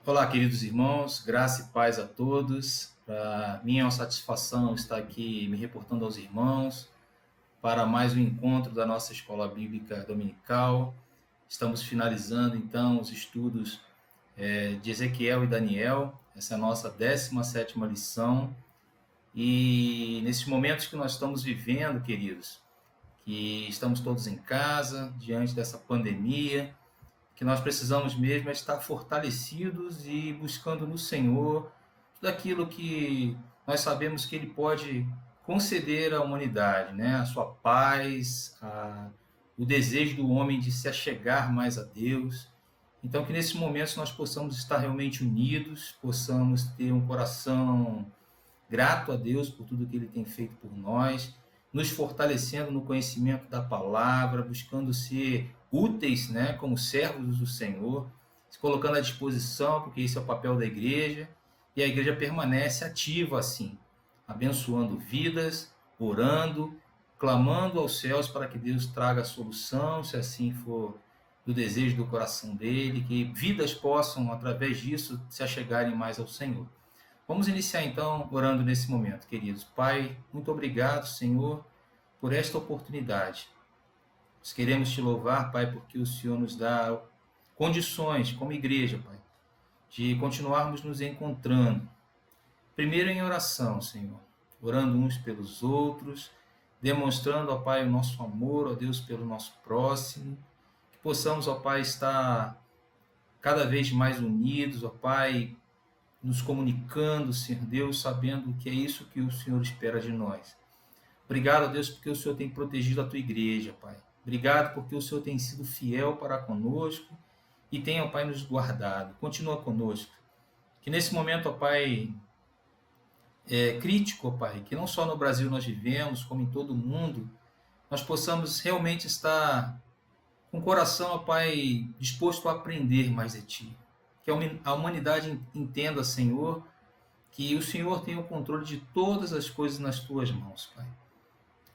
Olá, queridos irmãos, graça e paz a todos. Para mim é uma satisfação estar aqui me reportando aos irmãos para mais um encontro da nossa escola bíblica dominical. Estamos finalizando então os estudos de Ezequiel e Daniel. Essa é a nossa 17ª lição. E nesses momentos que nós estamos vivendo, queridos, que estamos todos em casa, diante dessa pandemia, que nós precisamos mesmo é estar fortalecidos e buscando no Senhor tudo aquilo que nós sabemos que Ele pode conceder à humanidade, né? A sua paz, o desejo do homem de se achegar mais a Deus. Então, que nesses momentos nós possamos estar realmente unidos, possamos ter um coração grato a Deus por tudo que Ele tem feito por nós, nos fortalecendo no conhecimento da palavra, buscando ser úteis, né, como servos do Senhor, se colocando à disposição, porque esse é o papel da igreja, e a igreja permanece ativa assim, abençoando vidas, orando, clamando aos céus para que Deus traga a solução, se assim for do desejo do coração dele, que vidas possam, através disso, se achegarem mais ao Senhor. Vamos iniciar então orando nesse momento, queridos. Pai, muito obrigado, Senhor, por esta oportunidade. Nós queremos te louvar, Pai, porque o Senhor nos dá condições, como igreja, Pai, de continuarmos nos encontrando. Primeiro em oração, Senhor, orando uns pelos outros, demonstrando, ó Pai, o nosso amor, ó Deus, pelo nosso próximo, que possamos, ó Pai, estar cada vez mais unidos, ó Pai, nos comunicando, Senhor Deus, sabendo que é isso que o Senhor espera de nós. Obrigado, Deus, porque o Senhor tem protegido a tua igreja, Pai. Obrigado porque o Senhor tem sido fiel para conosco e tem, ó Pai, nos guardado. Continua conosco. Que nesse momento, ó Pai, crítico, ó Pai, que não só no Brasil nós vivemos, como em todo o mundo, nós possamos realmente estar com o coração, ó Pai, disposto a aprender mais de Ti. Que a humanidade entenda, Senhor, que o Senhor tem o controle de todas as coisas nas tuas mãos, Pai.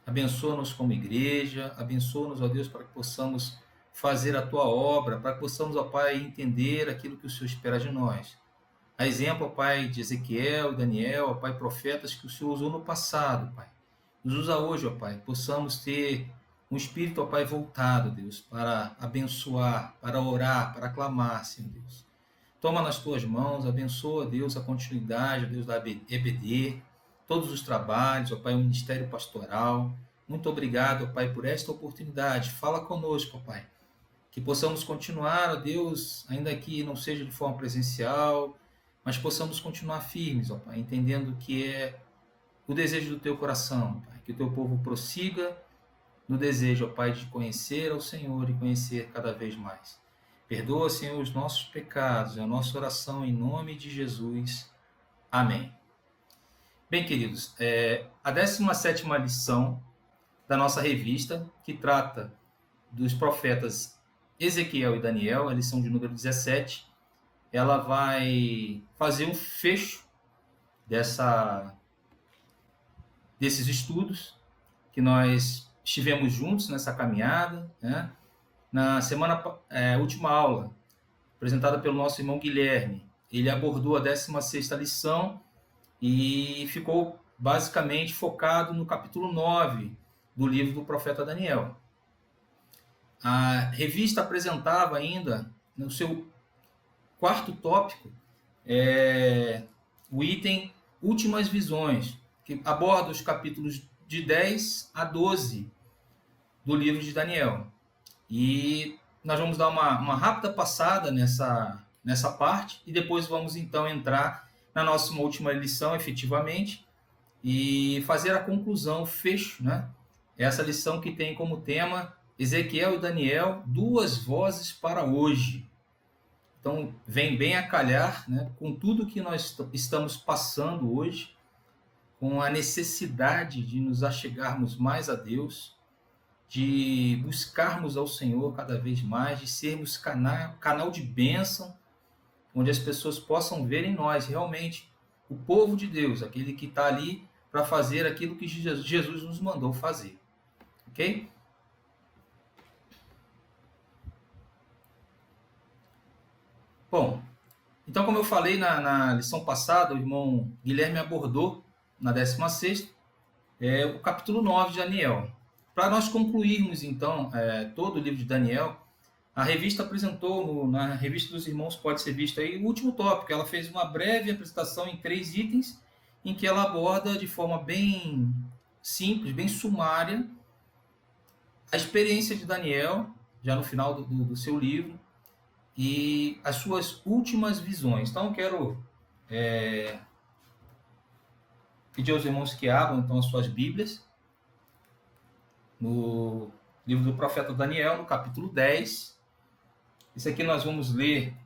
Abençoa-nos como igreja, abençoa-nos, ó Deus, para que possamos fazer a tua obra, para que possamos, ó Pai, entender aquilo que o Senhor espera de nós. A exemplo, ó Pai, de Ezequiel, Daniel, ó Pai, profetas que o Senhor usou no passado, Pai. Nos usa hoje, ó Pai, possamos ter um espírito, ó Pai, voltado, Deus, para abençoar, para orar, para clamar, Senhor Deus. Toma nas tuas mãos, abençoa, Deus, a continuidade, Deus, da EBD, todos os trabalhos, ó Pai, o ministério pastoral. Muito obrigado, ó Pai, por esta oportunidade. Fala conosco, ó Pai, que possamos continuar, ó Deus, ainda que não seja de forma presencial, mas possamos continuar firmes, ó Pai, entendendo que é o desejo do teu coração, ó Pai, que o teu povo prossiga no desejo, ó Pai, de conhecer ao Senhor e conhecer cada vez mais. Perdoa, Senhor, os nossos pecados, é a nossa oração em nome de Jesus. Amém. Bem, queridos, a 17ª lição da nossa revista, que trata dos profetas Ezequiel e Daniel, a lição de número 17, ela vai fazer um fecho desses estudos que nós estivemos juntos nessa caminhada, né? Na última aula, apresentada pelo nosso irmão Guilherme, ele abordou a 16ª lição e ficou basicamente focado no capítulo 9 do livro do profeta Daniel. A revista apresentava ainda, no seu quarto tópico, o item Últimas Visões, que aborda os capítulos de 10 a 12 do livro de Daniel. E nós vamos dar uma rápida passada nessa parte e depois vamos então entrar na nossa última lição efetivamente e fazer a conclusão, o fecho, né? Essa lição que tem como tema Ezequiel e Daniel, duas vozes para hoje. Então, vem bem a calhar, né, com tudo que nós estamos passando hoje, com a necessidade de nos achegarmos mais a Deus, de buscarmos ao Senhor cada vez mais, de sermos canal de bênção, onde as pessoas possam ver em nós realmente o povo de Deus, aquele que está ali para fazer aquilo que Jesus nos mandou fazer. Ok? Bom, Então, como eu falei na lição passada, o irmão Guilherme abordou na 16ª, o capítulo 9 de Daniel. Para nós concluirmos, então, todo o livro de Daniel, a revista apresentou, na revista dos irmãos pode ser visto aí, o último tópico. Ela fez uma breve apresentação em 3 itens, em que ela aborda de forma bem simples, bem sumária, a experiência de Daniel, já no final do seu livro, e as suas últimas visões. Então, eu quero pedir aos irmãos que abram então as suas Bíblias no livro do profeta Daniel, no capítulo 10. Isso aqui nós vamos ler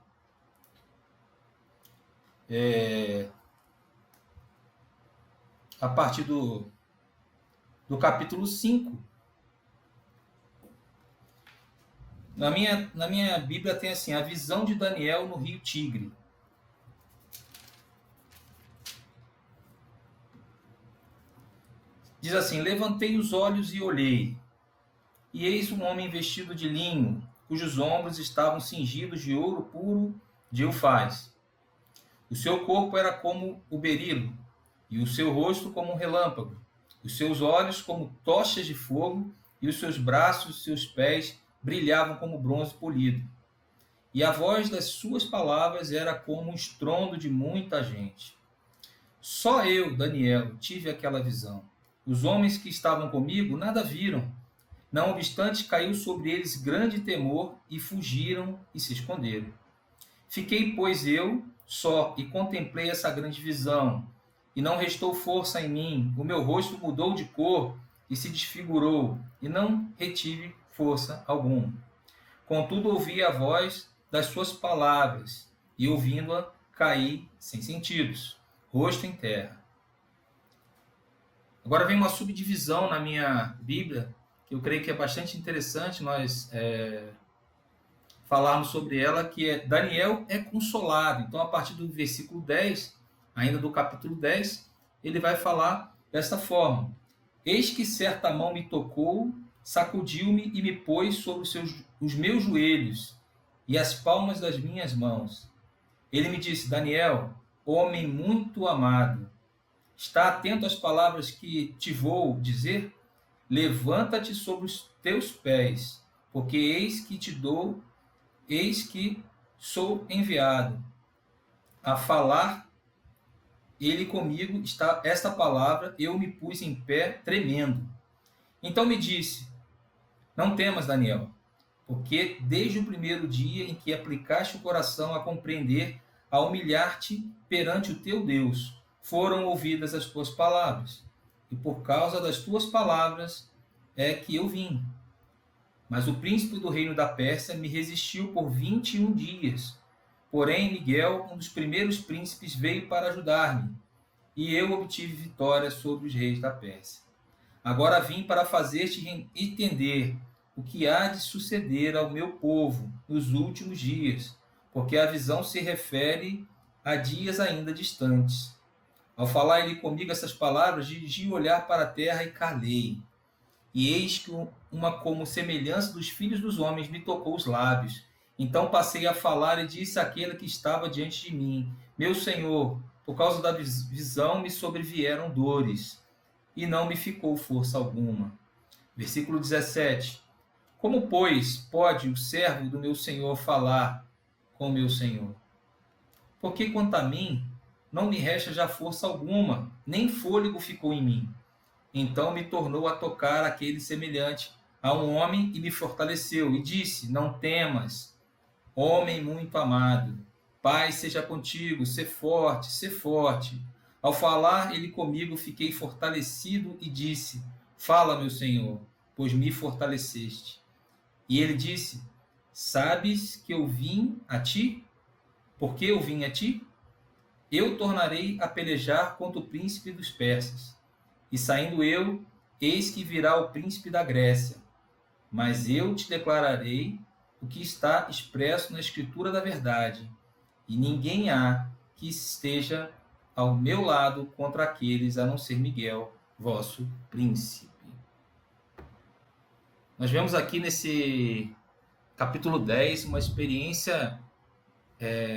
a partir do capítulo 5. Na minha Bíblia tem assim, a visão de Daniel no rio Tigre. Diz assim: levantei os olhos e olhei, e eis um homem vestido de linho, cujos ombros estavam cingidos de ouro puro de Ufaz. O seu corpo era como o berilo, e o seu rosto como um relâmpago, os seus olhos como tochas de fogo, e os seus braços e seus pés brilhavam como bronze polido. E a voz das suas palavras era como um estrondo de muita gente. Só eu, Daniel, tive aquela visão. Os homens que estavam comigo nada viram. Não obstante, caiu sobre eles grande temor e fugiram e se esconderam. Fiquei, pois, eu só e contemplei essa grande visão. E não restou força em mim. O meu rosto mudou de cor e se desfigurou, e não retive força alguma. Contudo, ouvi a voz das suas palavras, e ouvindo-a, caí sem sentidos, rosto em terra. Agora vem uma subdivisão na minha Bíblia, que eu creio que é bastante interessante nós falarmos sobre ela, que é Daniel é consolado. Então, a partir do versículo 10, ainda do capítulo 10, ele vai falar desta forma: eis que certa mão me tocou, sacudiu-me e me pôs sobre os meus joelhos e as palmas das minhas mãos. Ele me disse: Daniel, homem muito amado, está atento às palavras que te vou dizer? Levanta-te sobre os teus pés, porque eis que sou enviado a falar ele comigo. Está esta palavra, eu me pus em pé tremendo. Então me disse: não temas, Daniel, porque desde o primeiro dia em que aplicaste o coração a compreender, a humilhar-te perante o teu Deus, foram ouvidas as tuas palavras, e por causa das tuas palavras é que eu vim. Mas o príncipe do reino da Pérsia me resistiu por 21 dias. Porém, Miguel, um dos primeiros príncipes, veio para ajudar-me, e eu obtive vitória sobre os reis da Pérsia. Agora vim para fazer-te entender o que há de suceder ao meu povo nos últimos dias, porque a visão se refere a dias ainda distantes. Ao falar ele comigo essas palavras, dirigi o olhar para a terra e calei. E eis que uma como semelhança dos filhos dos homens me tocou os lábios. Então passei a falar e disse àquele que estava diante de mim: meu Senhor, por causa da visão me sobrevieram dores, e não me ficou força alguma. Versículo 17. Como, pois, pode o servo do meu Senhor falar com o meu Senhor? Porque quanto a mim, não me resta já força alguma, nem fôlego ficou em mim. Então me tornou a tocar aquele semelhante a um homem e me fortaleceu, e disse: não temas, homem muito amado, paz seja contigo, sê forte, sê forte. Ao falar ele comigo, fiquei fortalecido e disse: fala, meu Senhor, pois me fortaleceste. E ele disse: sabes que eu vim a ti? Por que eu vim a ti? Eu tornarei a pelejar contra o príncipe dos persas. E saindo eu, eis que virá o príncipe da Grécia. Mas eu te declararei o que está expresso na escritura da verdade. E ninguém há que esteja ao meu lado contra aqueles, a não ser Miguel, vosso príncipe. Nós vemos aqui nesse capítulo 10 uma experiência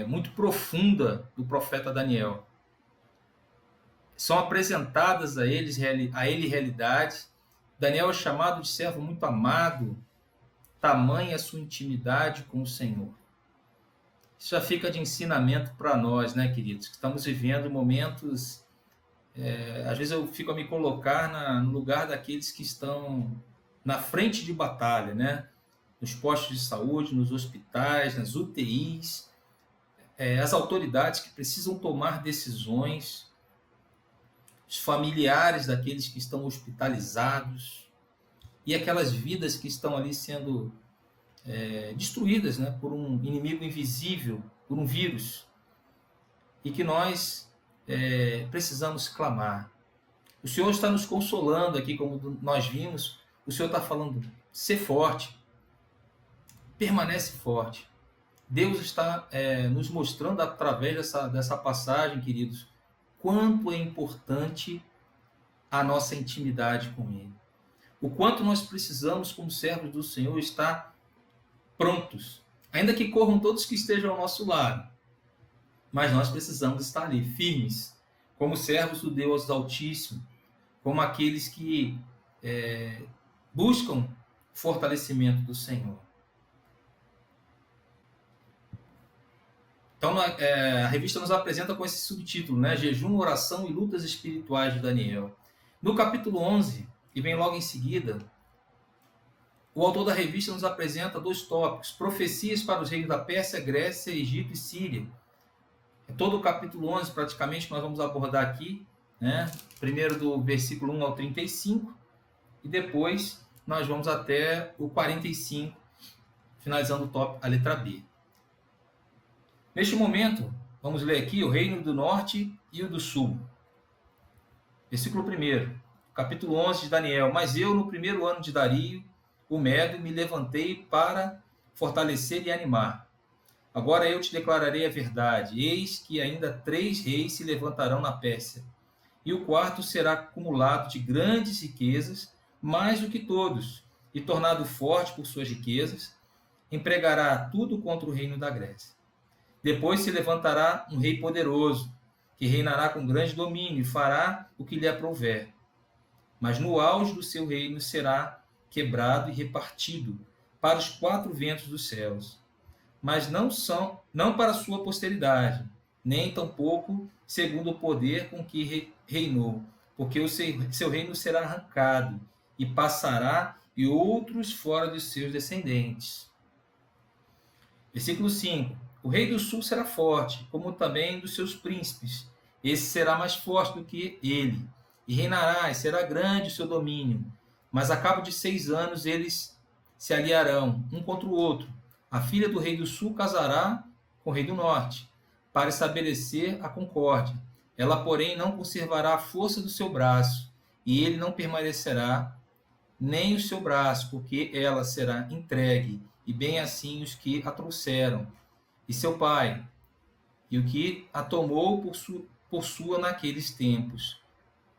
muito profunda do profeta Daniel. São apresentadas a ele realidades. Daniel é chamado de servo muito amado, tamanha a sua intimidade com o Senhor. Isso já fica de ensinamento para nós, né, queridos? Estamos vivendo momentos... às vezes eu fico a me colocar no lugar daqueles que estão na frente de batalha, né? Nos postos de saúde, nos hospitais, nas UTIs, as autoridades que precisam tomar decisões, os familiares daqueles que estão hospitalizados e aquelas vidas que estão ali sendo destruídas, né, por um inimigo invisível, por um vírus, e que nós precisamos clamar. O Senhor está nos consolando aqui, como nós vimos. O Senhor está falando, ser forte, permanece forte. Deus está nos mostrando através dessa passagem, queridos, quanto é importante a nossa intimidade com Ele. O quanto nós precisamos, como servos do Senhor, estar prontos. Ainda que corram todos que estejam ao nosso lado. Mas nós precisamos estar ali, firmes, como servos do Deus Altíssimo, como aqueles que buscam fortalecimento do Senhor. Então, a revista nos apresenta com esse subtítulo, né? Jejum, oração e lutas espirituais de Daniel. No capítulo 11, que vem logo em seguida, o autor da revista nos apresenta 2 tópicos: profecias para os reinos da Pérsia, Grécia, Egito e Síria. É todo o capítulo 11, praticamente, que nós vamos abordar aqui, né? Primeiro do versículo 1 ao 35, e depois nós vamos até o 45, finalizando o tópico, a letra B. Neste momento, vamos ler aqui o reino do norte e o do sul. Versículo 1, capítulo 11 de Daniel. Mas eu, no primeiro ano de Dario, o Medo, me levantei para fortalecer e animar. Agora eu te declararei a verdade. Eis que ainda 3 reis se levantarão na Pérsia, e o quarto será acumulado de grandes riquezas, mais do que todos, e tornado forte por suas riquezas, empregará tudo contra o reino da Grécia. Depois se levantará um rei poderoso, que reinará com grande domínio e fará o que lhe aprouver. Mas no auge do seu reino será quebrado e repartido para os 4 ventos dos céus. Mas não para sua posteridade, nem tampouco segundo o poder com que reinou, porque o seu reino será arrancado e passará, e outros fora dos seus descendentes. Versículo 5. O rei do sul será forte, como também dos seus príncipes. Esse será mais forte do que ele, e reinará, e será grande o seu domínio. Mas a cabo de 6 anos eles se aliarão um contra o outro. A filha do rei do sul casará com o rei do norte, para estabelecer a concórdia. Ela, porém, não conservará a força do seu braço, e ele não permanecerá nem o seu braço, porque ela será entregue, e bem assim os que a trouxeram, e seu pai, e o que a tomou por sua naqueles tempos.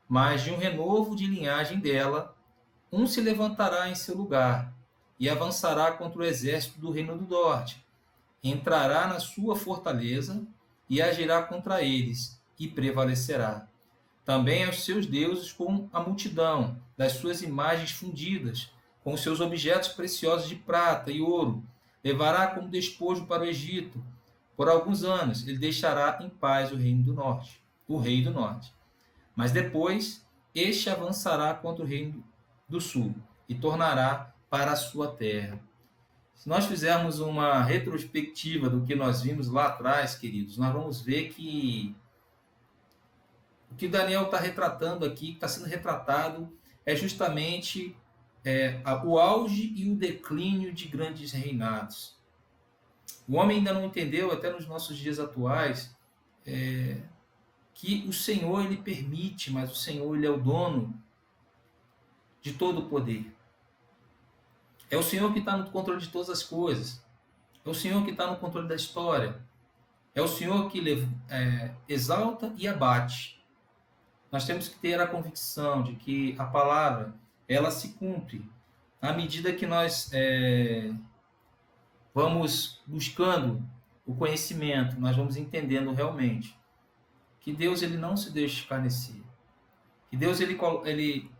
Mas de um renovo de linhagem dela, um se levantará em seu lugar, e avançará contra o exército do reino do norte, entrará na sua fortaleza, e agirá contra eles, e prevalecerá. Também aos seus deuses com a multidão das suas imagens fundidas, com os seus objetos preciosos de prata e ouro, levará como despojo para o Egito. Por alguns anos ele deixará em paz o reino do norte, o rei do norte. Mas depois este avançará contra o reino do sul e tornará para a sua terra. Se nós fizermos uma retrospectiva do que nós vimos lá atrás, queridos, nós vamos ver que o que Daniel está retratando aqui, que está sendo retratado, é justamente o auge e o declínio de grandes reinados. O homem ainda não entendeu, até nos nossos dias atuais, que o Senhor ele permite, mas o Senhor ele é o dono de todo o poder. É o Senhor que está no controle de todas as coisas. É o Senhor que está no controle da história. É o Senhor que exalta e abate. Nós temos que ter a convicção de que a palavra ela se cumpre à medida que nós vamos buscando o conhecimento, nós vamos entendendo realmente que Deus ele não se deixa escarnecer. Que Deus ele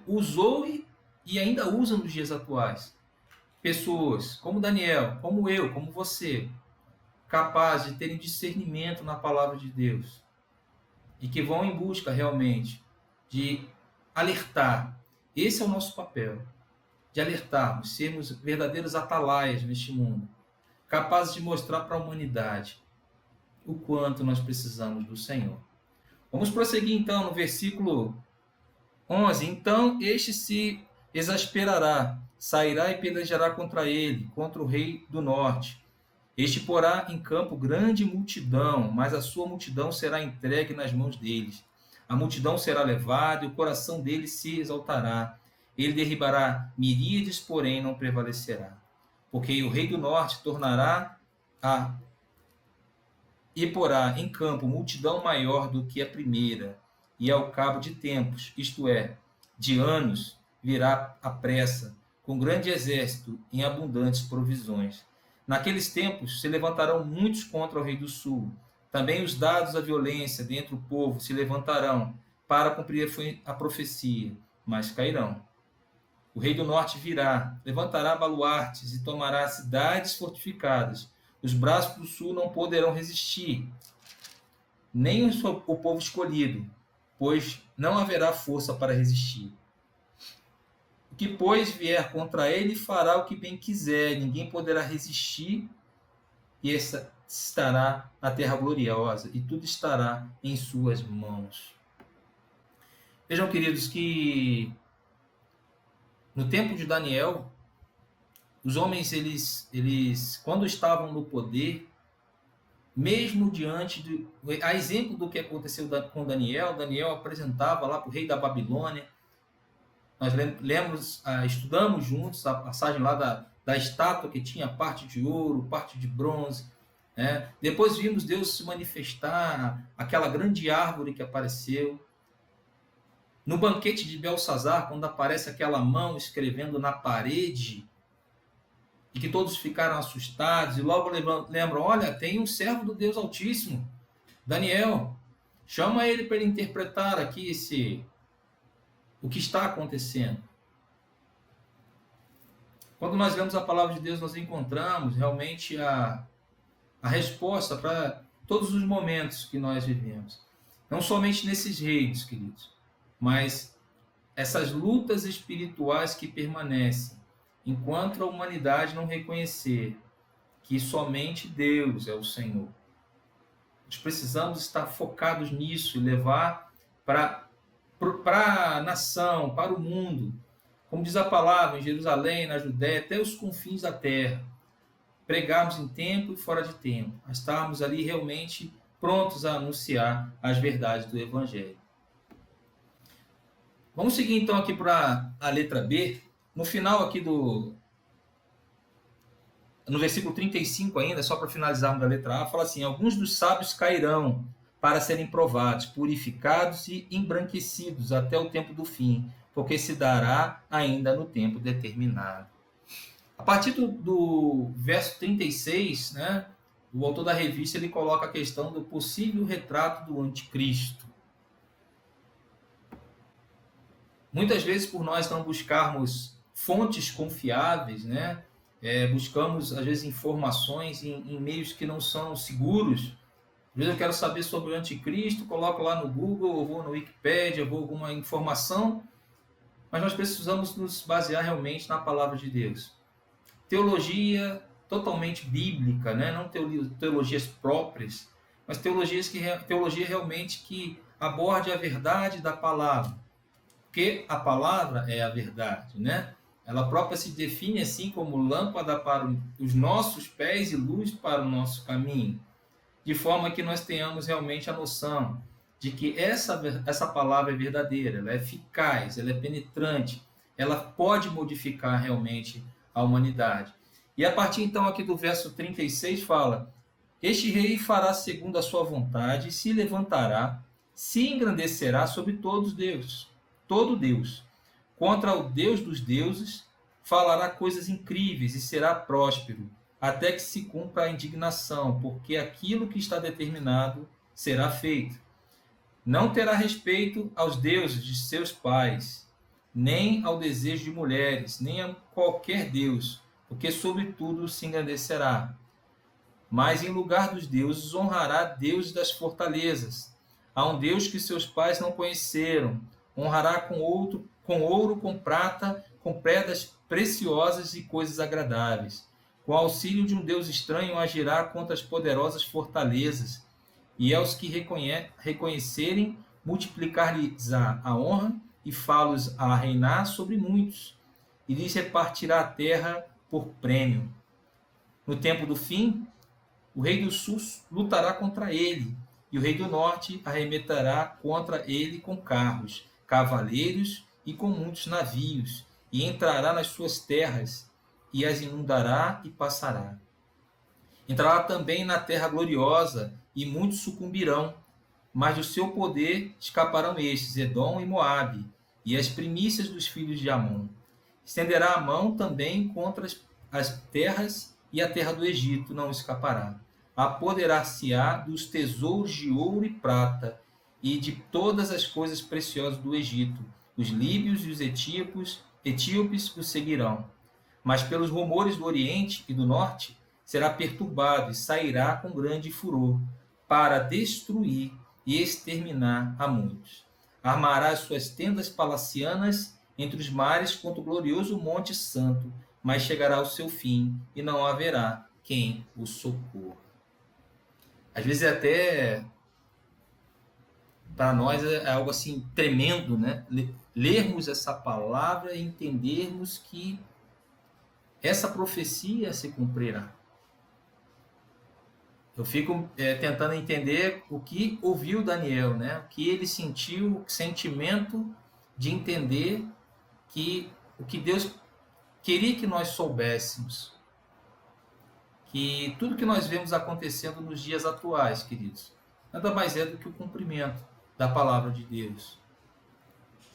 usou e ainda usa nos dias atuais pessoas como Daniel, como eu, como você, capazes de terem discernimento na palavra de Deus e que vão em busca realmente de alertar. Esse é o nosso papel, de alertarmos, sermos verdadeiros atalaias neste mundo, capazes de mostrar para a humanidade o quanto nós precisamos do Senhor. Vamos prosseguir então no versículo 11. Então este se exasperará, sairá e pelejará contra ele, contra o rei do norte. Este porá em campo grande multidão, mas a sua multidão será entregue nas mãos deles. A multidão será levada e o coração deles se exaltará. Ele derribará miríades, porém não prevalecerá. Porque o rei do norte tornará e porá em campo multidão maior do que a primeira, e ao cabo de tempos, isto é, de anos, virá à pressa, com grande exército em abundantes provisões. Naqueles tempos se levantarão muitos contra o rei do sul. Também os dados da violência dentro do povo se levantarão para cumprir a profecia, mas cairão. O rei do norte virá, levantará baluartes e tomará cidades fortificadas. Os braços do sul não poderão resistir, nem o povo escolhido, pois não haverá força para resistir. O que, pois, vier contra ele fará o que bem quiser, ninguém poderá resistir, e essa estará na terra gloriosa, e tudo estará em suas mãos. Vejam, queridos, que no tempo de Daniel, os homens, eles quando estavam no poder, mesmo diante de... A exemplo do que aconteceu com Daniel, Daniel apresentava lá para o rei da Babilônia. Nós estudamos juntos a passagem lá da estátua que tinha parte de ouro, parte de bronze. Né? Depois vimos Deus se manifestar, aquela grande árvore que apareceu. No banquete de Belsazar, quando aparece aquela mão escrevendo na parede, e que todos ficaram assustados, e logo lembram, olha, tem um servo do Deus Altíssimo, Daniel, chama ele para ele interpretar aqui o que está acontecendo. Quando nós lemos a palavra de Deus, nós encontramos realmente a resposta para todos os momentos que nós vivemos. Não somente nesses reinos, queridos, mas essas lutas espirituais que permanecem, enquanto a humanidade não reconhecer que somente Deus é o Senhor. Nós precisamos estar focados nisso e levar para a nação, para o mundo, como diz a palavra, em Jerusalém, na Judéia, até os confins da terra. Pregarmos em tempo e fora de tempo. Estarmos ali realmente prontos a anunciar as verdades do Evangelho. Vamos seguir então aqui para a letra B. No final aqui no versículo 35 ainda, só para finalizarmos a letra A, fala assim, alguns dos sábios cairão para serem provados, purificados e embranquecidos até o tempo do fim, porque se dará ainda no tempo determinado. A partir do verso 36, né, o autor da revista ele coloca a questão do possível retrato do anticristo. Muitas vezes, por nós não buscarmos fontes confiáveis, né, buscamos, às vezes, informações em meios que não são seguros. Às vezes eu quero saber sobre o anticristo, coloco lá no Google, ou vou no Wikipedia, vou alguma informação, mas nós precisamos nos basear realmente na palavra de Deus. Teologia totalmente bíblica, né? Não teologias próprias, mas teologia realmente que aborde a verdade da palavra. Porque a palavra é a verdade, né? Ela própria se define assim como lâmpada para os nossos pés e luz para o nosso caminho. De forma que nós tenhamos realmente a noção de que essa palavra é verdadeira, ela é eficaz, ela é penetrante, ela pode modificar realmente a humanidade. E a partir então aqui do verso 36 fala, este rei fará segundo a sua vontade, se levantará, se engrandecerá sobre todo Deus, contra o Deus dos deuses, falará coisas incríveis e será próspero. até que se cumpra a indignação, porque aquilo que está determinado será feito. Não terá respeito aos deuses de seus pais, nem ao desejo de mulheres, nem a qualquer deus, porque sobre tudo se engrandecerá. Mas em lugar dos deuses honrará Deus das fortalezas. Há um Deus que seus pais não conheceram. Honrará com ouro, com prata, com pedras preciosas e coisas agradáveis. Com auxílio de um Deus estranho agirá contra as poderosas fortalezas. E aos que reconhecerem, multiplicar-lhes a honra e fá-los a reinar sobre muitos. E lhes repartirá a terra por prêmio. No tempo do fim, o rei do sul lutará contra ele, e o rei do norte arremeterá contra ele com carros, cavaleiros e com muitos navios, e entrará nas suas terras, e as inundará e passará. Entrará também na terra gloriosa, e muitos sucumbirão, mas do seu poder escaparão estes, Edom e Moabe, e as primícias dos filhos de Amon. Estenderá a mão também contra as terras, e a terra do Egito não escapará. Apoderar-se-á dos tesouros de ouro e prata, e de todas as coisas preciosas do Egito. Os líbios e os etíopes o seguirão. Mas pelos rumores do Oriente e do Norte, será perturbado e sairá com grande furor, para destruir e exterminar a muitos. Armará as suas tendas palacianas entre os mares contra o glorioso Monte Santo, mas chegará ao seu fim e não haverá quem o socorra. Às vezes até para nós é algo assim tremendo, né? Lermos essa palavra e entendermos que essa profecia se cumprirá. Eu fico tentando entender o que ouviu Daniel, né? O que ele sentiu, o sentimento de entender que o que Deus queria que nós soubéssemos. Que tudo que nós vemos acontecendo nos dias atuais, queridos, nada mais é do que o cumprimento da palavra de Deus.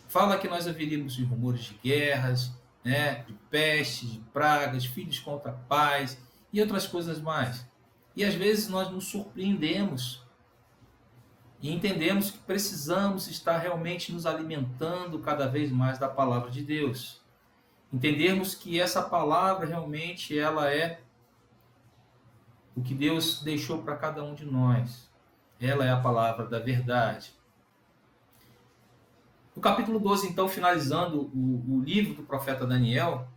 Fala que nós haveríamos de rumores de guerras, né? De pestes, de pragas, filhos contra pais e outras coisas mais. E às vezes nós nos surpreendemos e entendemos que precisamos estar realmente nos alimentando cada vez mais da palavra de Deus. Entendermos que essa palavra realmente ela é o que Deus deixou para cada um de nós. Ela é a palavra da verdade. No capítulo 12, então, finalizando o livro do profeta Daniel,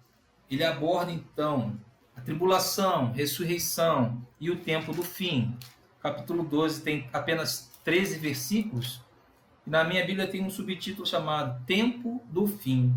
ele aborda então a tribulação, ressurreição e o tempo do fim. O capítulo 12 tem apenas 13 versículos, e na minha Bíblia tem um subtítulo chamado Tempo do Fim.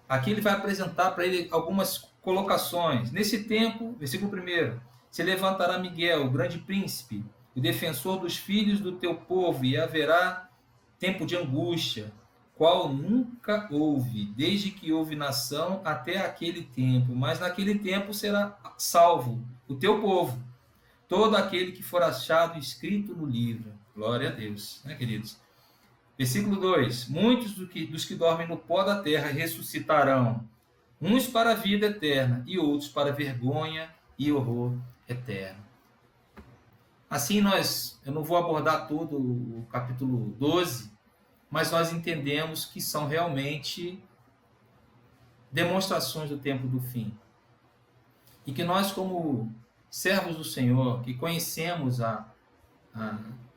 Aqui ele vai apresentar para ele algumas colocações. Nesse tempo, versículo 1, se levantará Miguel, o grande príncipe, o defensor dos filhos do teu povo, e haverá tempo de angústia, qual nunca houve, desde que houve nação até aquele tempo. Mas naquele tempo será salvo o teu povo, todo aquele que for achado escrito no livro. Glória a Deus, né, queridos? Versículo 2: muitos dos que dormem no pó da terra ressuscitarão, uns para a vida eterna e outros para vergonha e horror eterno. Assim eu não vou abordar todo o capítulo 12, mas nós entendemos que são realmente demonstrações do tempo do fim. E que nós, como servos do Senhor, que conhecemos a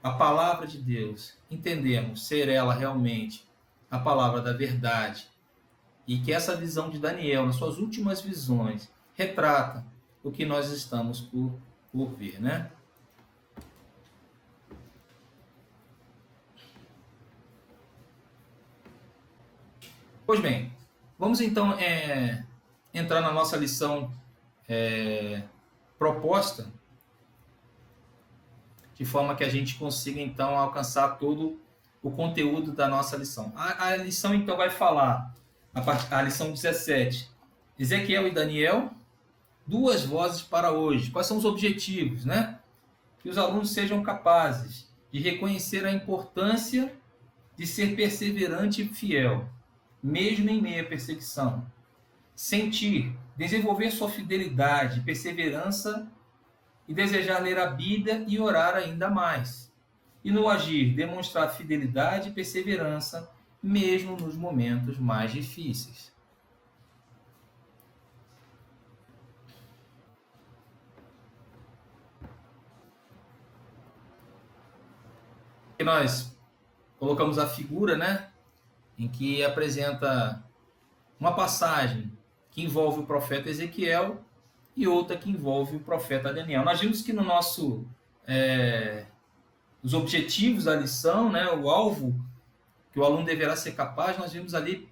palavra de Deus, entendemos ser ela realmente a palavra da verdade, e que essa visão de Daniel, nas suas últimas visões, retrata o que nós estamos por ver, né? Pois bem, vamos então entrar na nossa lição proposta, de forma que a gente consiga então alcançar todo o conteúdo da nossa lição. A lição então vai falar, a lição 17, Ezequiel e Daniel, duas vozes para hoje. Quais são os objetivos, né? Que os alunos sejam capazes de reconhecer a importância de ser perseverante e fiel, mesmo em meio à perseguição. sentir, desenvolver sua fidelidade, perseverança e desejar ler a Bíblia e orar ainda mais. E no agir, demonstrar fidelidade e perseverança, mesmo nos momentos mais difíceis. E nós colocamos a figura, né, em que apresenta uma passagem que envolve o profeta Ezequiel e outra que envolve o profeta Daniel. Nós vimos que no nosso os objetivos da lição, né, o alvo que o aluno deverá ser capaz, nós vimos ali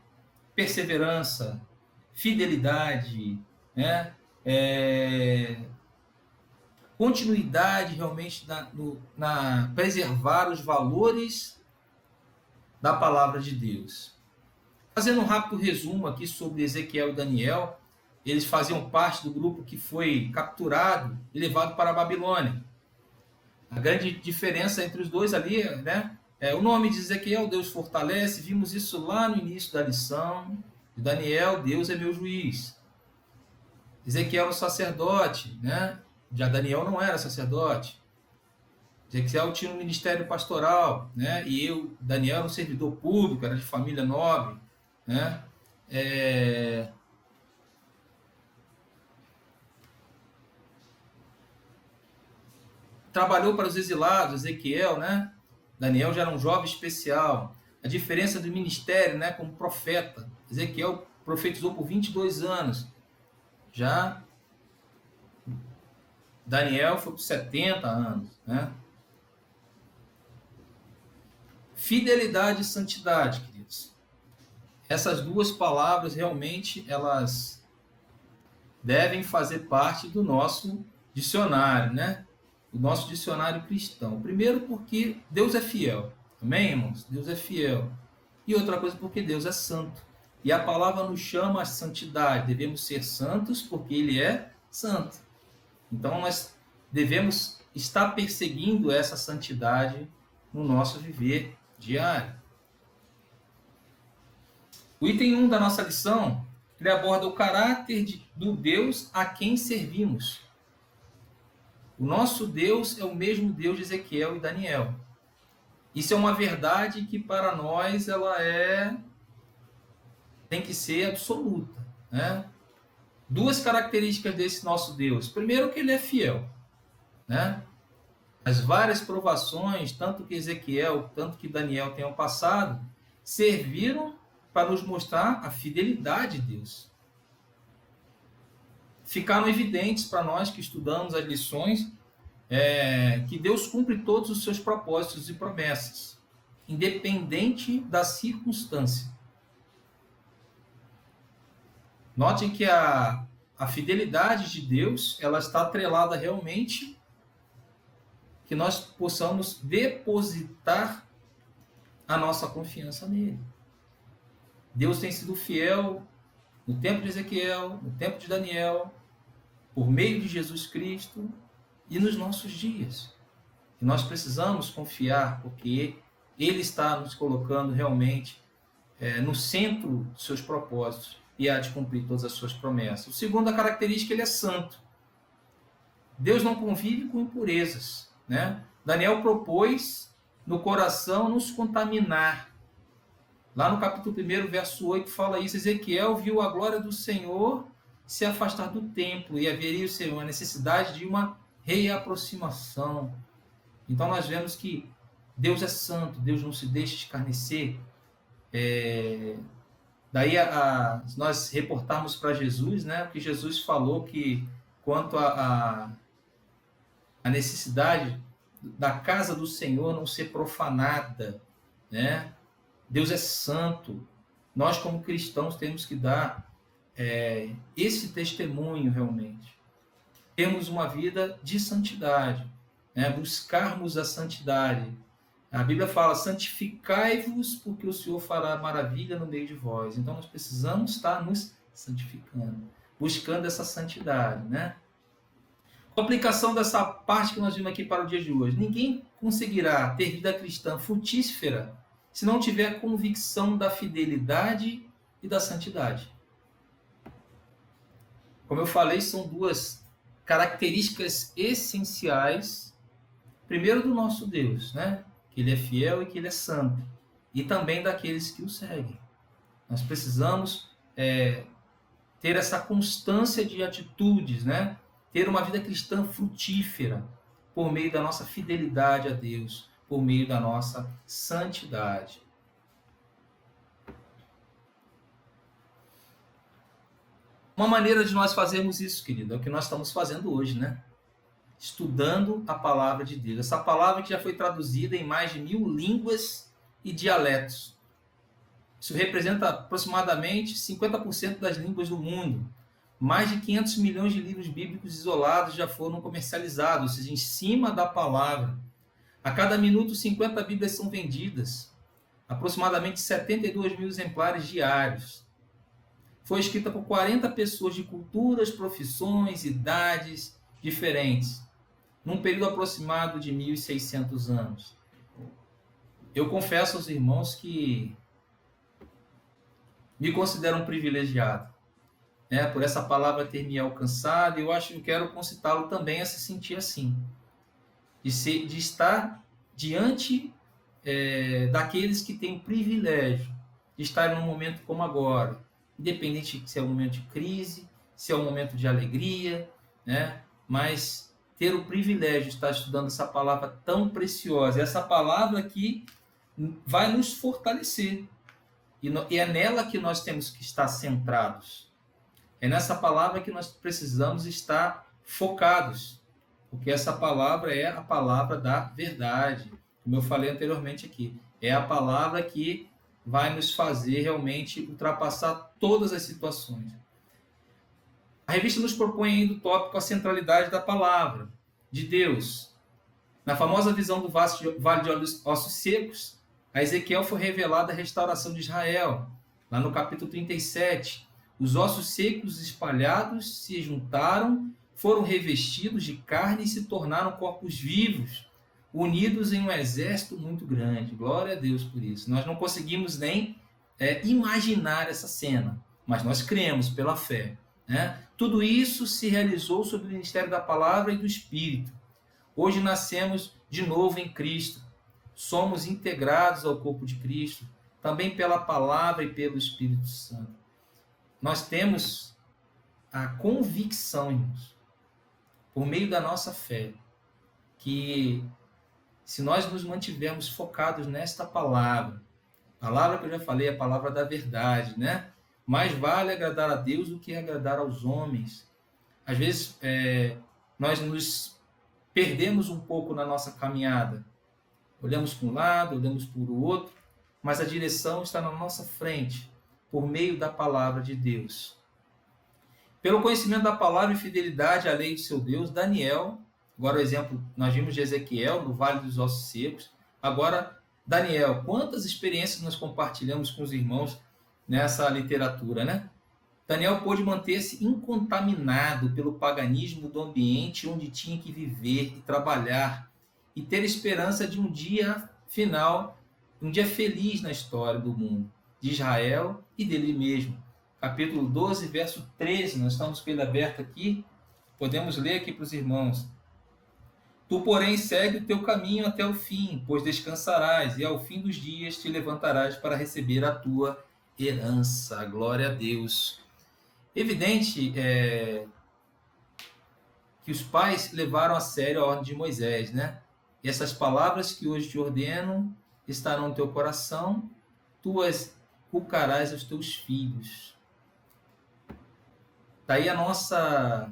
perseverança, fidelidade, né, continuidade realmente na preservar os valores da palavra de Deus. Fazendo um rápido resumo aqui sobre Ezequiel e Daniel, eles faziam parte do grupo que foi capturado e levado para a Babilônia. A grande diferença entre os dois ali, né? O nome de Ezequiel, Deus fortalece, vimos isso lá no início da lição. De Daniel, Deus é meu juiz. Ezequiel era o sacerdote, né? Já Daniel não era sacerdote. Ezequiel tinha um ministério pastoral, né? E Daniel era um servidor público, era de família nobre, né? Trabalhou para os exilados, Ezequiel, né? Daniel já era um jovem especial. A diferença do ministério, né, como profeta. Ezequiel profetizou por 22 anos. Já Daniel foi por 70 anos, né? Fidelidade e santidade, queridos. Essas duas palavras realmente elas devem fazer parte do nosso dicionário, né? O nosso dicionário cristão. Primeiro porque Deus é fiel. Amém, irmãos? Deus é fiel. E outra coisa porque Deus é santo. E a palavra nos chama à santidade. Devemos ser santos porque Ele é santo. Então nós devemos estar perseguindo essa santidade no nosso viver diário. O item 1 da nossa lição, ele aborda o caráter do Deus a quem servimos. O nosso Deus é o mesmo Deus de Ezequiel e Daniel. Isso é uma verdade que para nós ela tem que ser absoluta, né? Duas características desse nosso Deus. Primeiro, que ele é fiel, né? As várias provações, tanto que Ezequiel, tanto que Daniel tenham passado, serviram para nos mostrar a fidelidade de Deus. Ficaram evidentes para nós que estudamos as lições que Deus cumpre todos os seus propósitos e promessas, independente da circunstância. Notem que a fidelidade de Deus ela está atrelada realmente que nós possamos depositar a nossa confiança nele. Deus tem sido fiel no tempo de Ezequiel, no tempo de Daniel, por meio de Jesus Cristo e nos nossos dias. E nós precisamos confiar, porque Ele está nos colocando realmente no centro dos seus propósitos e há de cumprir todas as suas promessas. O segundo, a característica, Ele é santo. Deus não convive com impurezas, né? Daniel propôs no coração nos contaminar. Lá no capítulo 1, verso 8, fala isso. Ezequiel viu a glória do Senhor se afastar do templo e haveria, Senhor, a necessidade de uma reaproximação. Então nós vemos que Deus é santo, Deus não se deixa escarnecer. Daí nós reportarmos para Jesus, né, que Jesus falou que quanto a necessidade da casa do Senhor não ser profanada, né? Deus é santo. Nós, como cristãos, temos que dar esse testemunho realmente. Temos uma vida de santidade, né? Buscarmos a santidade. A Bíblia fala, santificai-vos, porque o Senhor fará maravilha no meio de vós. Então, nós precisamos estar nos santificando, buscando essa santidade, né? A aplicação dessa parte que nós vimos aqui para o dia de hoje. Ninguém conseguirá ter vida cristã frutífera se não tiver convicção da fidelidade e da santidade. Como eu falei, são duas características essenciais, primeiro do nosso Deus, né? Que Ele é fiel e que Ele é santo, e também daqueles que o seguem. Nós precisamos ter essa constância de atitudes, né? Ter uma vida cristã frutífera por meio da nossa fidelidade a Deus, por meio da nossa santidade. Uma maneira de nós fazermos isso, querido, é o que nós estamos fazendo hoje, né? Estudando a palavra de Deus. Essa palavra que já foi traduzida em mais de 1000 línguas e dialetos. Isso representa aproximadamente 50% das línguas do mundo. Mais de 500 milhões de livros bíblicos isolados já foram comercializados, ou seja, em cima da palavra. A cada minuto, 50 Bíblias são vendidas. Aproximadamente 72 mil exemplares diários. Foi escrita por 40 pessoas de culturas, profissões, idades diferentes, num período aproximado de 1.600 anos. Eu confesso aos irmãos que me considero um privilegiado, né, por essa palavra ter me alcançado, e eu acho que eu quero concitá-lo também a se sentir assim, de estar diante daqueles que têm o privilégio de estar num momento como agora, independente se é um momento de crise, se é um momento de alegria, né? Mas ter o privilégio de estar estudando essa palavra tão preciosa, essa palavra que vai nos fortalecer, e é nela que nós temos que estar centrados, é nessa palavra que nós precisamos estar focados, porque essa palavra é a palavra da verdade, como eu falei anteriormente aqui, é a palavra que vai nos fazer realmente ultrapassar todas as situações. A revista nos propõe ainda o tópico a centralidade da palavra de Deus. Na famosa visão do Vale de Ossos Secos, a Ezequiel foi revelada a restauração de Israel. Lá no capítulo 37, os ossos secos espalhados se juntaram, foram revestidos de carne e se tornaram corpos vivos, unidos em um exército muito grande. Glória a Deus por isso. Nós não conseguimos nem imaginar essa cena, mas nós cremos pela fé, né? Tudo isso se realizou sob o ministério da palavra e do Espírito. Hoje nascemos de novo em Cristo. Somos integrados ao corpo de Cristo, também pela palavra e pelo Espírito Santo. Nós temos a convicção, irmãos, por meio da nossa fé, que se nós nos mantivermos focados nesta palavra que eu já falei, a palavra da verdade, né? Mais vale agradar a Deus do que agradar aos homens. Às vezes, nós nos perdemos um pouco na nossa caminhada. Olhamos para um lado, olhamos para o outro, mas a direção está na nossa frente, por meio da palavra de Deus. Pelo conhecimento da palavra e fidelidade à lei do seu Deus, Daniel, agora o exemplo, nós vimos de Ezequiel, no Vale dos Ossos Secos, agora Daniel, quantas experiências nós compartilhamos com os irmãos nessa literatura, né? Daniel pôde manter-se incontaminado pelo paganismo do ambiente onde tinha que viver e trabalhar, e ter esperança de um dia final, um dia feliz na história do mundo, de Israel e dele mesmo. Capítulo 12, verso 13, nós estamos com ele aberto aqui, podemos ler aqui para os irmãos. Tu, porém, segue o teu caminho até o fim, pois descansarás, e ao fim dos dias te levantarás para receber a tua herança. Glória a Deus. Evidente que os pais levaram a sério a ordem de Moisés, né? E essas palavras que hoje te ordeno estarão no teu coração, tu as inculcarás aos teus filhos. Daí a nossa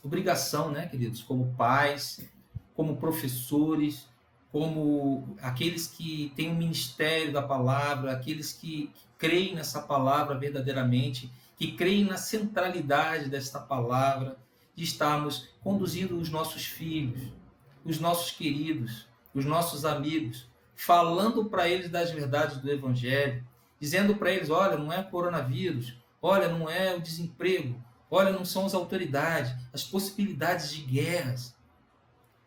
obrigação, né, queridos, como pais, como professores, como aqueles que têm um ministério da palavra, aqueles que creem nessa palavra verdadeiramente, que creem na centralidade desta palavra, de estarmos conduzindo os nossos filhos, os nossos queridos, os nossos amigos, falando para eles das verdades do Evangelho, dizendo para eles, olha, não é coronavírus, olha, não é o desemprego, olha, não são as autoridades, as possibilidades de guerras,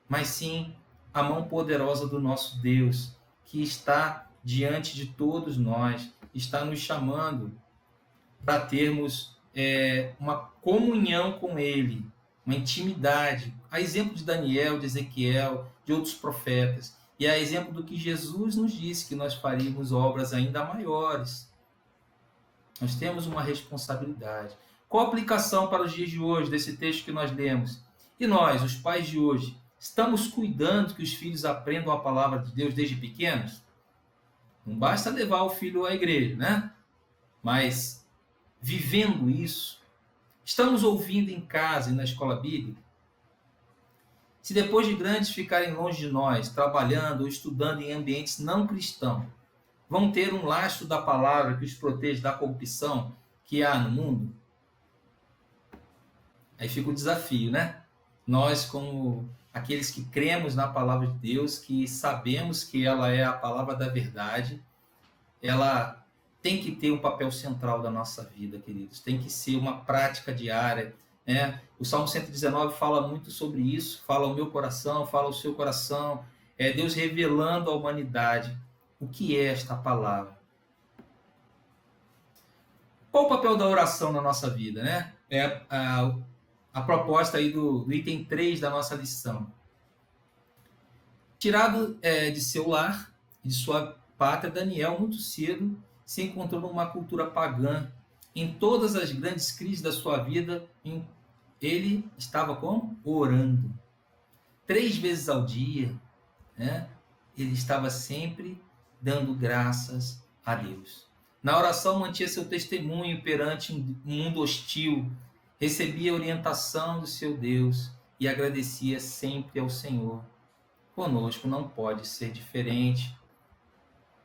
mas sim a mão poderosa do nosso Deus, que está diante de todos nós, está nos chamando para termos uma comunhão com Ele, uma intimidade, a exemplo de Daniel, de Ezequiel, de outros profetas, e a exemplo do que Jesus nos disse, que nós faríamos obras ainda maiores. Nós temos uma responsabilidade. Qual a aplicação para os dias de hoje desse texto que nós lemos? E nós, os pais de hoje, estamos cuidando que os filhos aprendam a palavra de Deus desde pequenos? Não basta levar o filho à igreja, né? Mas vivendo isso, estamos ouvindo em casa e na escola bíblica? Se depois de grandes ficarem longe de nós, trabalhando ou estudando em ambientes não cristãos, vão ter um lastro da palavra que os protege da corrupção que há no mundo? Aí fica o desafio, né? Nós, como aqueles que cremos na palavra de Deus, que sabemos que ela é a palavra da verdade, ela tem que ter um papel central da nossa vida, queridos. Tem que ser uma prática diária, né? O Salmo 119 fala muito sobre isso, fala o meu coração, fala o seu coração. É Deus revelando à humanidade o que é esta palavra. Qual o papel da oração na nossa vida, né? É a proposta aí do item 3 da nossa lição. Tirado de seu lar, de sua pátria, Daniel, muito cedo, se encontrou numa cultura pagã. Em todas as grandes crises da sua vida, ele estava como? Orando. 3 vezes ao dia, né? Ele estava sempre dando graças a Deus. Na oração mantinha seu testemunho perante um mundo hostil, recebia orientação do seu Deus e agradecia sempre ao Senhor. Conosco não pode ser diferente.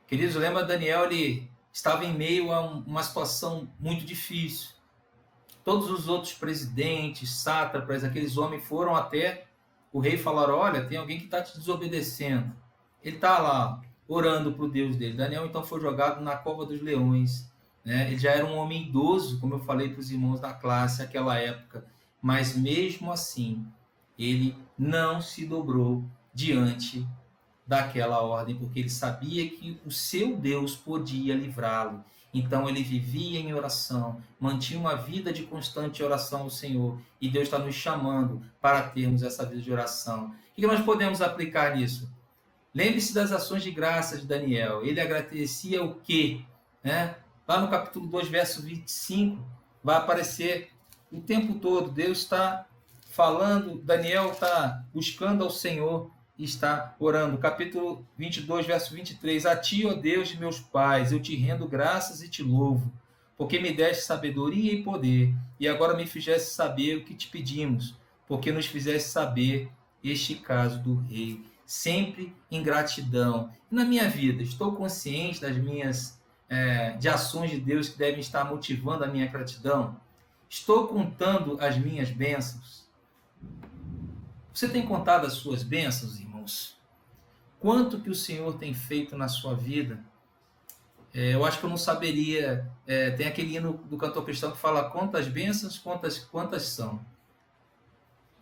Queridos, lembra Daniel, ele estava em meio a uma situação muito difícil. Todos os outros presidentes, sátrapas, aqueles homens foram até o rei e falaram: olha, tem alguém que está te desobedecendo. Ele está lá orando para o Deus dele. Daniel então foi jogado na cova dos leões. Né? Ele já era um homem idoso, como eu falei para os irmãos da classe naquela época. Mas mesmo assim, ele não se dobrou diante daquela ordem, porque ele sabia que o seu Deus podia livrá-lo. Então ele vivia em oração, mantinha uma vida de constante oração ao Senhor, e Deus está nos chamando para termos essa vida de oração. O que nós podemos aplicar nisso? Lembre-se das ações de graça de Daniel. Ele agradecia o quê? Né? Lá no capítulo 2, verso 25, vai aparecer o tempo todo. Deus está falando, Daniel está buscando ao Senhor e está orando. Capítulo 22, verso 23. A ti, ó Deus de meus pais, eu te rendo graças e te louvo, porque me deste sabedoria e poder, e agora me fizeste saber o que te pedimos, porque nos fizeste saber este caso do rei. Sempre em gratidão. E na minha vida, estou consciente das minhas de ações de Deus que devem estar motivando a minha gratidão? Estou contando as minhas bênçãos? Você tem contado as suas bênçãos, irmãos? Quanto que o Senhor tem feito na sua vida? Eu acho que eu não saberia. Tem aquele hino do cantor cristão que fala: quantas bênçãos, quantas são?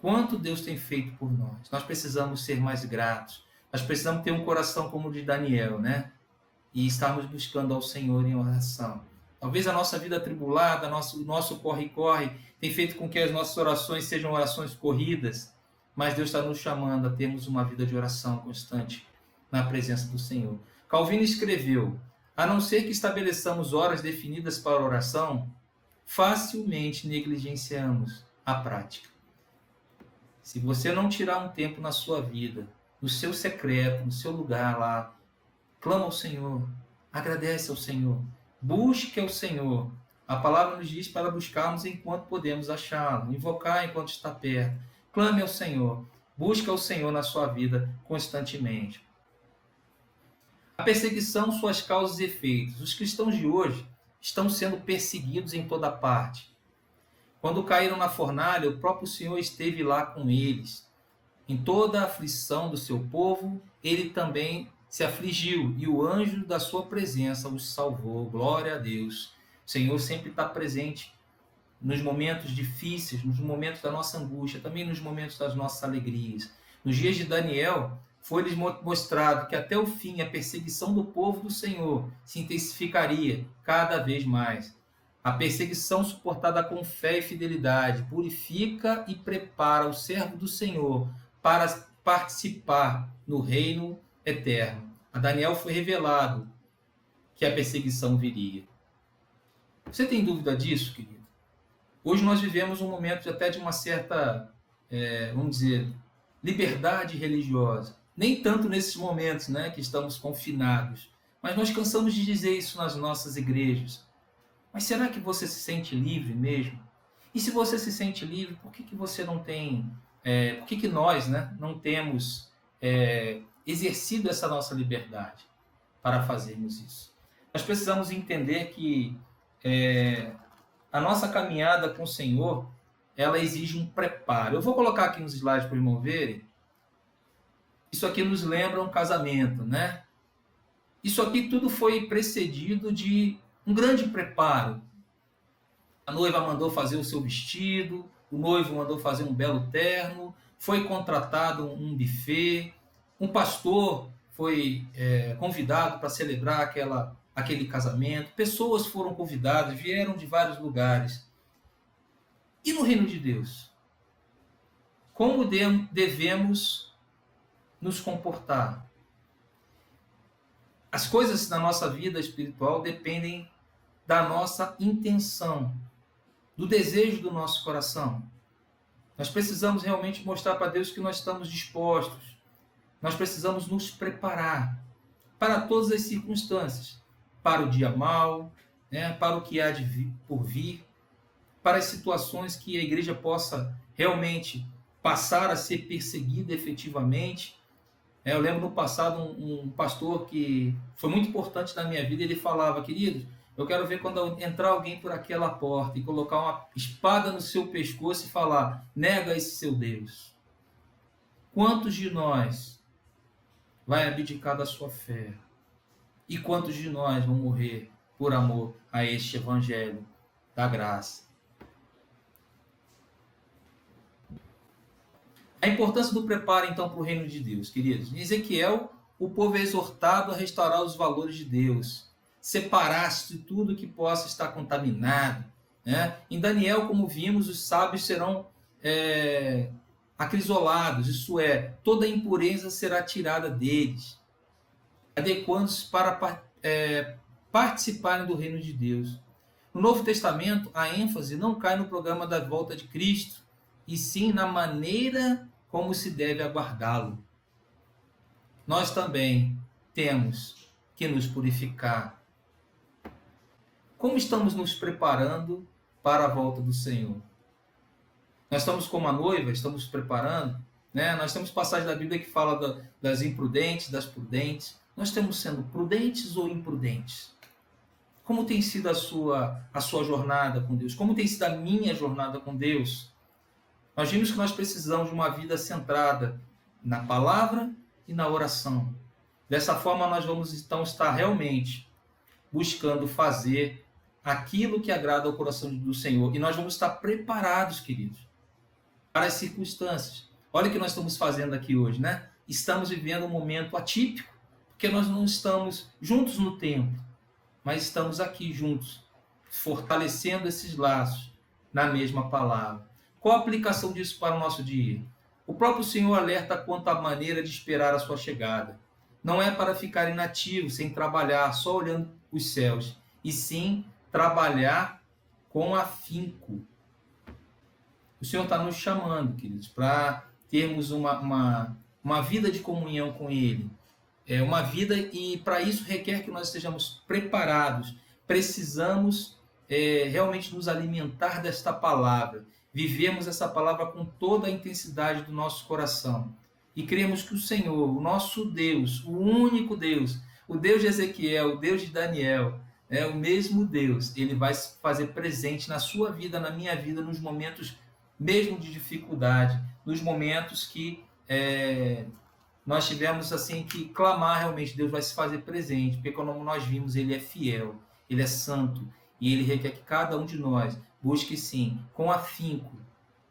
Quanto Deus tem feito por nós? Nós precisamos ser mais gratos. Nós precisamos ter um coração como o de Daniel, né? E estarmos buscando ao Senhor em oração. Talvez a nossa vida atribulada, o nosso corre-corre, tem feito com que as nossas orações sejam orações corridas, mas Deus está nos chamando a termos uma vida de oração constante na presença do Senhor. Calvino escreveu: a não ser que estabeleçamos horas definidas para a oração, facilmente negligenciamos a prática. Se você não tirar um tempo na sua vida, no seu secreto, no seu lugar lá, clama ao Senhor, agradece ao Senhor, busque ao Senhor. A palavra nos diz para buscarmos enquanto podemos achá-lo, invocar enquanto está perto. Clame ao Senhor, busque ao Senhor na sua vida constantemente. A perseguição, suas causas e efeitos. Os cristãos de hoje estão sendo perseguidos em toda parte. Quando caíram na fornalha, o próprio Senhor esteve lá com eles. Em toda a aflição do seu povo, ele também se afligiu, e o anjo da sua presença os salvou. Glória a Deus. O Senhor sempre está presente nos momentos difíceis, nos momentos da nossa angústia, também nos momentos das nossas alegrias. Nos dias de Daniel, foi-lhes mostrado que até o fim a perseguição do povo do Senhor se intensificaria cada vez mais. A perseguição suportada com fé e fidelidade purifica e prepara o servo do Senhor para participar no reino eterno. A Daniel foi revelado que a perseguição viria. Você tem dúvida disso, querido? Hoje nós vivemos um momento até de uma certa, vamos dizer, liberdade religiosa. Nem tanto nesses momentos, né, que estamos confinados. Mas nós cansamos de dizer isso nas nossas igrejas. Mas será que você se sente livre mesmo? E se você se sente livre, por que você não tem... por que nós, né, não temos exercido essa nossa liberdade para fazermos isso? Nós precisamos entender que a nossa caminhada com o Senhor, ela exige um preparo. Eu vou colocar aqui uns slides para o irmão verem. Isso aqui nos lembra um casamento, né? Isso aqui tudo foi precedido de um grande preparo. A noiva mandou fazer o seu vestido, o noivo mandou fazer um belo terno, foi contratado um buffet, um pastor foi convidado para celebrar aquele casamento, pessoas foram convidadas, vieram de vários lugares. E no reino de Deus? Como devemos nos comportar? As coisas da nossa vida espiritual dependem da nossa intenção, do desejo do nosso coração. Nós precisamos realmente mostrar para Deus que nós estamos dispostos. Nós precisamos nos preparar para todas as circunstâncias, para o dia mau, né, para o que há de vir, por vir, para as situações que a igreja possa realmente passar a ser perseguida efetivamente. Eu lembro no passado um pastor que foi muito importante na minha vida, ele falava: queridos, eu quero ver quando entrar alguém por aquela porta e colocar uma espada no seu pescoço e falar: nega esse seu Deus. Quantos de nós vai abdicar da sua fé? E quantos de nós vão morrer por amor a este evangelho da graça? A importância do preparo, então, para o reino de Deus, queridos. Em Ezequiel, o povo é exortado a restaurar os valores de Deus, separar-se de tudo que possa estar contaminado. Né? Em Daniel, como vimos, os sábios serão acrisolados, isso é, toda a impureza será tirada deles, adequando-se para participarem do reino de Deus. No Novo Testamento, a ênfase não cai no programa da volta de Cristo, e sim na maneira como se deve aguardá-lo. Nós também temos que nos purificar. Como estamos nos preparando para a volta do Senhor? Nós estamos como a noiva, estamos nos preparando, né? Nós temos passagem da Bíblia que fala das imprudentes, das prudentes. Nós estamos sendo prudentes ou imprudentes? Como tem sido a sua jornada com Deus? Como tem sido a minha jornada com Deus? Nós vimos que nós precisamos de uma vida centrada na palavra e na oração. Dessa forma, nós vamos então estar realmente buscando fazer aquilo que agrada ao coração do Senhor. E nós vamos estar preparados, queridos, para as circunstâncias. Olha o que nós estamos fazendo aqui hoje, né? Estamos vivendo um momento atípico, porque nós não estamos juntos no tempo, mas estamos aqui juntos, fortalecendo esses laços na mesma palavra. Qual a aplicação disso para o nosso dia? O próprio Senhor alerta quanto à maneira de esperar a sua chegada. Não é para ficar inativo, sem trabalhar, só olhando os céus, e sim trabalhar com afinco. O Senhor está nos chamando, queridos, para termos uma vida de comunhão com Ele. Uma vida, e para isso requer que nós estejamos preparados. Precisamos realmente nos alimentar desta palavra. Vivemos essa palavra com toda a intensidade do nosso coração. E cremos que o Senhor, o nosso Deus, o único Deus, o Deus de Ezequiel, o Deus de Daniel, o mesmo Deus, ele vai se fazer presente na sua vida, na minha vida, nos momentos mesmo de dificuldade, nos momentos que nós tivemos assim que clamar realmente, Deus vai se fazer presente, porque como nós vimos, ele é fiel, ele é santo, e ele requer que cada um de nós busque sim, com afinco,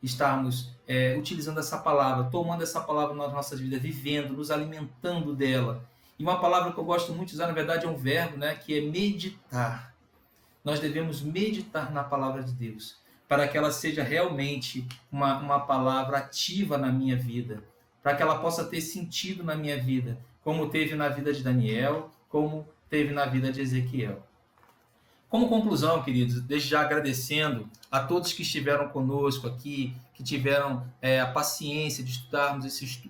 estarmos utilizando essa palavra, tomando essa palavra nas nossas vidas, vivendo, nos alimentando dela. E uma palavra que eu gosto muito de usar, na verdade, é um verbo, né, que é meditar. nós devemos meditar na palavra de Deus, para que ela seja realmente uma palavra ativa na minha vida, para que ela possa ter sentido na minha vida, como teve na vida de Daniel, como teve na vida de Ezequiel. Como conclusão, queridos, desde já agradecendo a todos que estiveram conosco aqui, que tiveram a paciência de estudarmos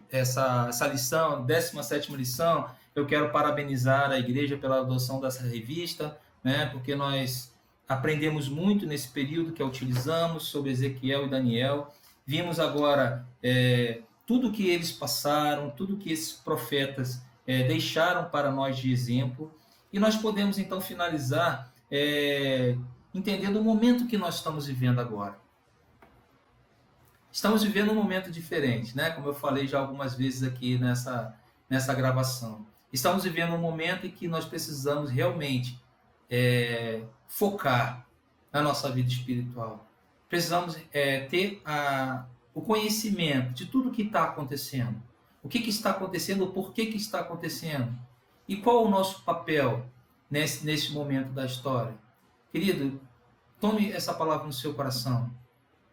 essa lição, 17ª lição. Eu quero parabenizar a igreja pela adoção dessa revista, né, porque nós aprendemos muito nesse período que a utilizamos sobre Ezequiel e Daniel. Vimos agora tudo que eles passaram, tudo que esses profetas deixaram para nós de exemplo, e nós podemos então finalizar entendendo o momento que nós estamos vivendo agora. Estamos vivendo um momento diferente, né? Como eu falei já algumas vezes aqui nessa gravação. Estamos vivendo um momento em que nós precisamos realmente focar na nossa vida espiritual. Precisamos ter o conhecimento de tudo o que está acontecendo. O que está acontecendo, o porquê que está acontecendo. E qual o nosso papel nesse momento da história. Querido, tome essa palavra no seu coração.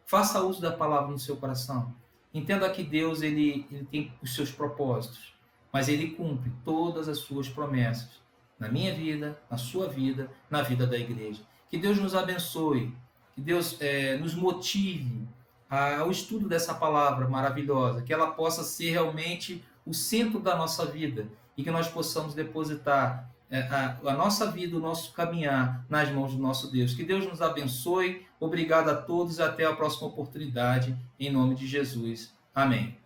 Faça uso da palavra no seu coração. Entenda que Deus ele tem os seus propósitos, mas Ele cumpre todas as suas promessas na minha vida, na sua vida, na vida da igreja. Que Deus nos abençoe, que Deus nos motive ao estudo dessa palavra maravilhosa, que ela possa ser realmente o centro da nossa vida e que nós possamos depositar a nossa vida, o nosso caminhar nas mãos do nosso Deus. Que Deus nos abençoe. Obrigado a todos e até a próxima oportunidade, em nome de Jesus. Amém.